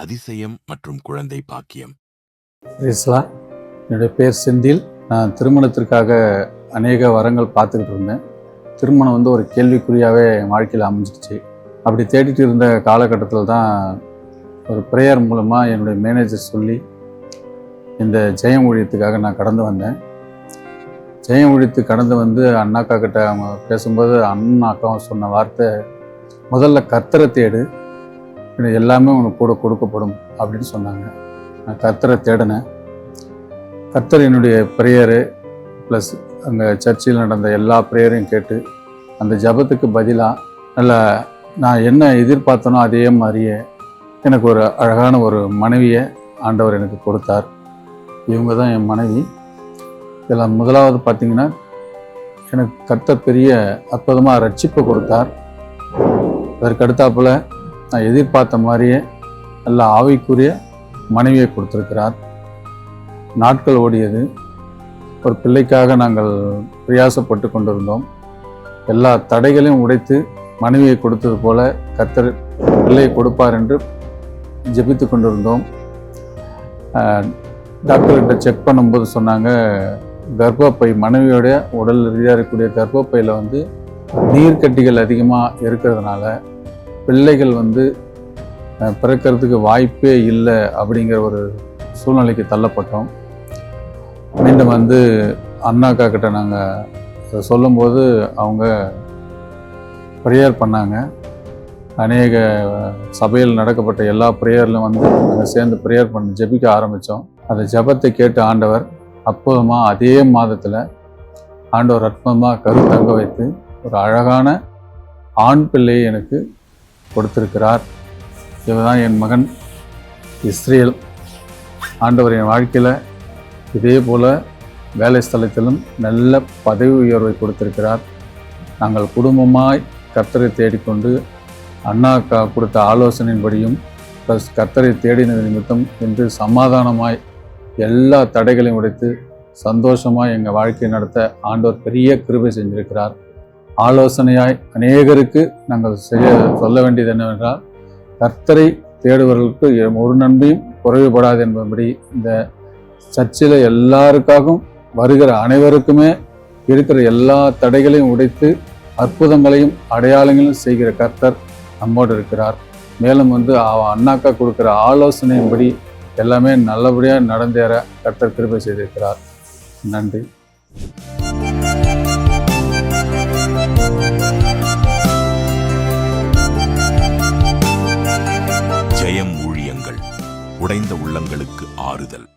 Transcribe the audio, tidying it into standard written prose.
அதிசயம் மற்றும் குழந்தை பாக்கியம். என்னுடைய பேர் செந்தில். நான் திருமணத்திற்காக அநேக வரங்கள் பார்த்துக்கிட்டு இருந்தேன். திருமணம் ஒரு கேள்விக்குறியாகவே என் வாழ்க்கையில் அமைஞ்சிடுச்சு. அப்படி தேடிட்டு இருந்த காலகட்டத்தில் தான் ஒரு ப்ரேயர் மூலமாக என்னுடைய மேனேஜர் சொல்லி இந்த ஜெயம் ஊழியத்துக்காக நான் கடந்து வந்தேன். ஜெயம் ஊழியத்துக்கு கடந்து வந்து அண்ணாக்கா கிட்ட அவங்க பேசும்போது அண்ணாக்காவும் சொன்ன வார்த்தை, முதல்ல கர்த்தரை தேடு, எல்லாமே உனக்கு கூட கொடுக்கப்படும் அப்படின்னு சொன்னாங்க. நான் கர்த்தரை தேடினேன். கர்த்தர் என்னுடைய ப்ரேயரு ப்ளஸ் அங்கே சர்ச்சில் நடந்த எல்லா ப்ரேயரையும் கேட்டு அந்த ஜபத்துக்கு பதிலாக நல்ல நான் என்ன எதிர்பார்த்தனோ அதே மாதிரியே எனக்கு ஒரு அழகான ஒரு மனைவியை ஆண்டவர் எனக்கு கொடுத்தார். இவங்க தான் என் மனைவி. இதில் முதலாவது பார்த்திங்கன்னா, எனக்கு கர்த்தர் பெரிய அற்புதமாக ரட்சிப்பை கொடுத்தார். அதற்கு அடுத்தாப்புல நான் எதிர்பார்த்த மாதிரியே நல்ல ஆவிக்குரிய மனைவியை கொடுத்துருக்கிறார். நாட்கள் ஓடியது. ஒரு பிள்ளைக்காக நாங்கள் பிரயாசப்பட்டு கொண்டிருந்தோம். எல்லா தடைகளையும் உடைத்து மனைவியை கொடுத்தது போல கர்த்தர் பிள்ளையை கொடுப்பார் என்று ஜெபித்து கொண்டிருந்தோம். டாக்டர்கிட்ட செக் பண்ணும்போது சொன்னாங்க, கர்ப்பப்பை மனைவியோட உடல் ரீதியாக இருக்கக்கூடிய கர்ப்பப்பையில் நீர்க்கட்டிகள் அதிகமாக இருக்கிறதுனால பிள்ளைகள் பிறக்கிறதுக்கு வாய்ப்பே இல்லை அப்படிங்கிற ஒரு சூழ்நிலைக்கு தள்ளப்பட்டோம். மீண்டும் அண்ணாக்கா கிட்ட நாங்கள் சொல்லும்போது அவங்க ப்ரேயர் பண்ணாங்க. அநேக சபையில் நடக்கப்பட்ட எல்லா ப்ரேயர்லையும் நாங்கள் சேர்ந்து ப்ரேயர் பண்ணி ஜெபிக்க ஆரம்பித்தோம். அந்த ஜெபத்தை கேட்டு ஆண்டவர் அற்புதமாக அதே மாதத்தில் ஆண்டவர் அற்புதமாக கருத்தங்க வைத்து ஒரு அழகான ஆண் பிள்ளையை எனக்கு கொடுத்திருக்கிறார். இதுதான் என் மகன் இஸ்ரேல். ஆண்டவர் என் வாழ்க்கையில் இதே போல் வேலை ஸ்தலத்திலும் நல்ல பதவி உயர்வை கொடுத்திருக்கிறார். நாங்கள் குடும்பமாய் கர்த்தரை தேடிக்கொண்டு அண்ணாக்கா கொடுத்த ஆலோசனையின்படியும் ப்ளஸ் கர்த்தரை தேடினது நிமித்தம் என்று சமாதானமாய் எல்லா தடைகளையும் உடைத்து சந்தோஷமாய் எங்கள் வாழ்க்கையை நடத்த ஆண்டவர் பெரிய கிருபை செஞ்சிருக்கிறார். ஆலோசனையாய் அநேகருக்கு நாங்கள் சொல்ல வேண்டியது என்னவென்றால், கர்த்தரை தேடுவர்களுக்கு ஒரு நன்மையும் குறைவுபடாது என்பபடி இந்த சர்ச்சில் எல்லாருக்காகவும் வருகிற அனைவருக்குமே இருக்கிற எல்லா தடைகளையும் உடைத்து அற்புதங்களையும் அடையாளங்களையும் செய்கிற கர்த்தர் நம்மோடு இருக்கிறார். மேலும் அண்ணாக்கா கொடுக்குற ஆலோசனையின்படி எல்லாமே நல்லபடியாக நடந்தேற கர்த்தர் கிருபை செய்திருக்கிறார். நன்றி. ஜெயம் ஊழியங்கள், உடைந்த உள்ளங்களுக்கு ஆறுதல்.